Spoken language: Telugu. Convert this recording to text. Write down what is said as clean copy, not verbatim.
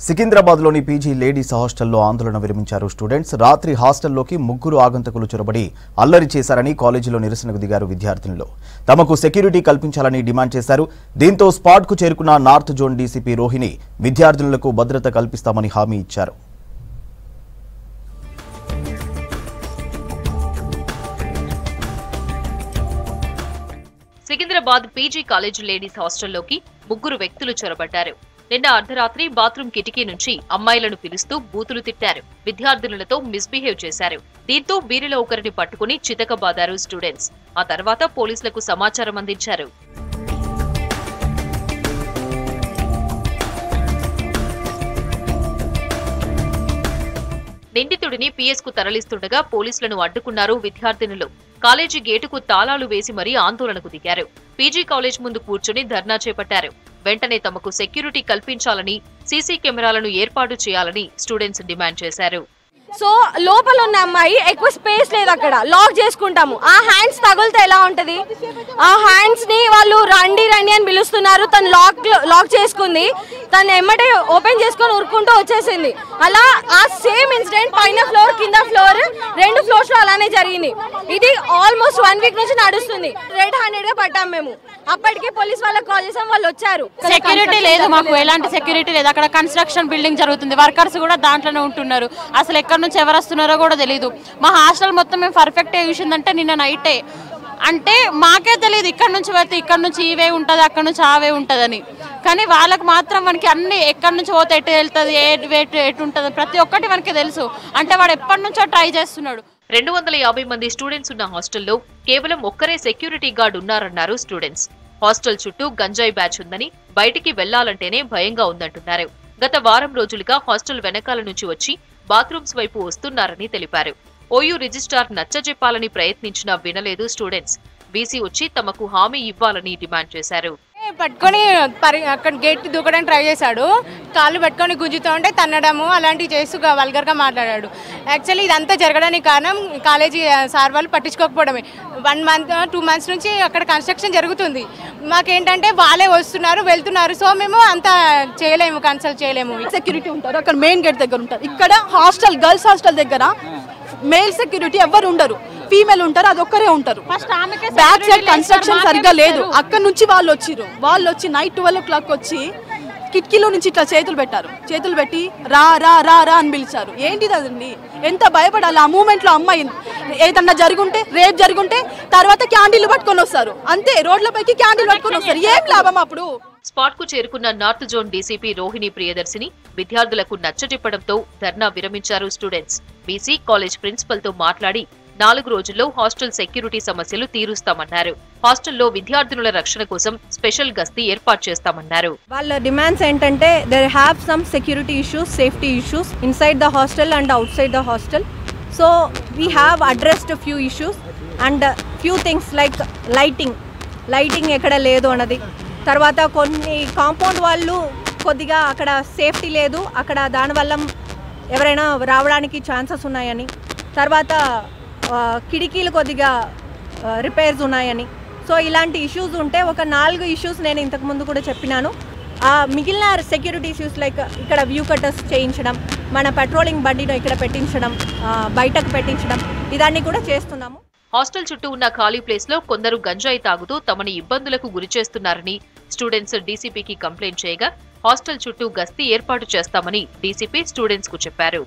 సికింద్రాబాద్లోని పీజీ లేడీస్ హాస్టల్లో ఆందోళన విరమించారు స్టూడెంట్స్. రాత్రి హాస్టల్లోకి ముగ్గురు ఆగంతకులు చొరబడి అల్లరి చేశారని కాలేజీలో నిరసనకు దిగారు విద్యార్థినులు. తమకు సెక్యూరిటీ కల్పించాలని డిమాండ్ చేశారు. దీంతో స్పాట్కు చేరుకున్న నార్త్ జోన్ డీసీపీ రోహిణి విద్యార్థినులకు భద్రత కల్పిస్తామని హామీ ఇచ్చారు. సికింద్రాబాద్ పీజీ కాలేజ్ లేడీస్ హాస్టల్లోకి ముగ్గురు వ్యక్తులు చొరబడ్డారు. నిన్న అర్ధరాత్రి బాత్రూం కిటికీ నుంచి అమ్మాయిలను పిలుస్తూ బూతులు తిట్టారు. విద్యార్థినులతో మిస్బిహేవ్ చేశారు. దీంతో వీరిలో ఒకరిని పట్టుకుని చితకబాదారు స్టూడెంట్స్. ఆ తర్వాత పోలీసులకు సమాచారం అందించారు. నిందితుడిని పీఎస్కు తరలిస్తుండగా పోలీసులను అడ్డుకున్నారు విద్యార్థినులు. కాలేజీ గేటుకు తాళాలు వేసి మరీ ఆందోళనకు దిగారు. పీజీ కాలేజ్ ముందు కూర్చుని ధర్నా చేపట్టారు. వెంటనే తమకు సెక్యూరిటీ కల్పించాలని, సీసీ కెమెరాలను ఏర్పాటు చేయాలని స్టూడెంట్స్ డిమాండ్ చేశారు. సో లోపల ఉన్న అమ్మాయి ఎక్కువ స్పేస్ లేదు, అక్కడ లాక్ చేసుకుంటాము. ఆ హ్యాండ్స్ తగిలితే ఎలా ఉంటది? ఆ హ్యాండ్స్ ని వాళ్ళు రండి రండి అని పిలుస్తున్నారు. తను లాక్ చేసుకుంది. తను ఎమ్మటే ఓపెన్ చేసుకొని ఉరుక్కుంటూ వచ్చేసింది. అలా ఆ సేమ్ ఇన్సిడెంట్ పైన ఫ్లోర్ కింద ఫ్లోర్ 2 ఫ్లోర్స్ లో అలానే జరిగింది. ఇది ఆల్మోస్ట్ 1 వీక్ నుంచి నడుస్తుంది. రెడ్ హ్యాండెడ్ గా పట్టాం మేము. అప్పటికే పోలీస్ వాళ్ళకి కాల్ చేసాం, వాళ్ళు వచ్చారు. సెక్యూరిటీ లేదు, మాకు ఎలాంటి సెక్యూరిటీ లేదు. అక్కడ కన్స్ట్రక్షన్ బిల్డింగ్ జరుగుతుంది, వర్కర్స్ కూడా దాంట్లోనే ఉంటున్నారు. అసలు ఎక్కడి నుంచి ఎవరు వస్తున్నారో కూడా తెలియదు. మా హాస్టల్ మొత్తం మేము పర్ఫెక్ట్ చూసిందంటే నిన్న నైటే. అంటే మాకే తెలియదు ఇక్కడ నుంచి పోతే ఇక్కడ నుంచి ఈ వే ఉంటుంది, అక్కడ నుంచి ఆ వే ఉంటుందని. కానీ వాళ్ళకి మాత్రం మనకి అన్ని ఎక్కడి నుంచి పోతే ఎటు వెళ్తుంది, ఎటు ఉంటుంది, ప్రతి ఒక్కటి మనకి తెలుసు. అంటే వాడు ఎప్పటి నుంచో ట్రై చేస్తున్నాడు. 250 మంది స్టూడెంట్స్ ఉన్న హాస్టల్లో కేవలం ఒక్కరే సెక్యూరిటీ గార్డ్ ఉన్నారన్నారు స్టూడెంట్స్. హాస్టల్ చుట్టూ గంజాయి బ్యాచ్ ఉందని, బయటికి వెళ్లాలంటేనే భయంగా ఉందంటున్నారు. గత వారం రోజులుగా హాస్టల్ వెనకాల నుంచి వచ్చి బాత్రూమ్స్ వైపు వస్తున్నారని తెలిపారు. ఓయూ రిజిస్ట్రార్ నచ్చజెప్పాలని ప్రయత్నించినా వినలేదు స్టూడెంట్స్. బీసీ వచ్చి తమకు హామీ ఇవ్వాలని డిమాండ్ చేశారు. పట్టుకొని అక్కడ గేట్ దూకడానికి ట్రై చేశాడు. కాళ్ళు పట్టుకొని గుంజుతూ ఉంటే తన్నడము అలాంటివి చేస్తూ వల్గర్గా మాట్లాడాడు. యాక్చువల్లీ ఇదంతా జరగడానికి కారణం కాలేజీ సార్ వాళ్ళు పట్టించుకోకపోవడమే. 1 మంత్ 2 మంత్స్ నుంచి అక్కడ కన్స్ట్రక్షన్ జరుగుతుంది. మాకేంటంటే వాళ్ళే వస్తున్నారు వెళ్తున్నారు. సో మేము అంత చేయలేము, కన్సల్ట్ చేయలేము. సెక్యూరిటీ ఉంటారు అక్కడ మెయిన్ గేట్ దగ్గర ఉంటారు. ఇక్కడ హాస్టల్ గర్ల్స్ హాస్టల్ దగ్గర మేల్ సెక్యూరిటీ ఎవరు ఉండరు, ఫీమేల్ ఉంటారు, అది ఒక్కరే ఉంటారు. బ్యాక్ సైడ్ కన్స్ట్రక్షన్ సరిగ్గా లేదు. అక్కడ నుంచి వాళ్ళు వచ్చి నైట్ 12 o'clock వచ్చి కిటికీలో నుంచి ఇట్లా చేతులు పెట్టి రా రా రా రా అని పిలిచారు. ఏంటిది అదండి? ఎంత భయపడాలి ఆ మూమెంట్ లో. అమ్మాయి ఏదన్నా జరుగుంటే, రేప్ జరుగుంటే తర్వాత క్యాండిల్ పట్టుకొని వస్తారు. అంతే, రోడ్లపైకి క్యాండిల్ పట్టుకొని వస్తారు. ఏం లాభం అప్పుడు? స్పాట్ కు చేరుకున్న north zone DCP Rohini Priyadarshini విద్యార్థులకు నచ్చజెప్పడంతో ధర్నా విరమించారు స్టూడెంట్స్. బీసీ కాలేజ్ ప్రిన్సిపల్ తో మాట్లాడి 4 రోజుల్లో హాస్టల్ సెక్యూరిటీ సమస్యలు తీరుస్తామన్నారు. హాస్టల్లో విద్యార్థినుల రక్షణ కోసం స్పెషల్ గస్తీ ఏర్పాటు చేస్తామన్నారు. వాళ్ళ డిమాండ్స్ ఏంటంటే there have some security issues, safety issues inside the hostel and outside the hostel. So we have addressed few issues and few things like lighting ఎక్కడ లేదు అన్నది. తర్వాత కొన్ని కాంపౌండ్ వాళ్ళు కొద్దిగా అక్కడ సేఫ్టీ లేదు, అక్కడ దానివల్ల ఎవరైనా రావడానికి ఛాన్సెస్ ఉన్నాయని. తర్వాత కిటికీలు కొద్దిగా రిపేర్స్ ఉన్నాయని. సో ఇలాంటి ఇష్యూస్ ఉంటే ఒక 4 ఇష్యూస్ నేను ఇంతకుముందు కూడా చెప్పినాను. మిగిలిన సెక్యూరిటీ ఇష్యూస్ లైక్ ఇక్కడ వ్యూ కట్టర్స్ చేయించడం, మన పెట్రోలింగ్ బండిను ఇక్కడ పెట్టించడం, బయటకు పెట్టించడం, ఇదాన్ని కూడా చేస్తున్నాము. హాస్టల్ చుట్టూ ఉన్న ఖాళీ ప్లేస్ లో కొందరు గంజాయి తాగుతూ తమని ఇబ్బందులకు గురిచేస్తున్నారని స్టూడెంట్స్ డీసీపీకి కంప్లైంట్ చేయగా హాస్టల్ చుట్టూ గస్తీ ఏర్పాటు చేస్తామని డీసీపీ స్టూడెంట్స్ కు చెప్పారు.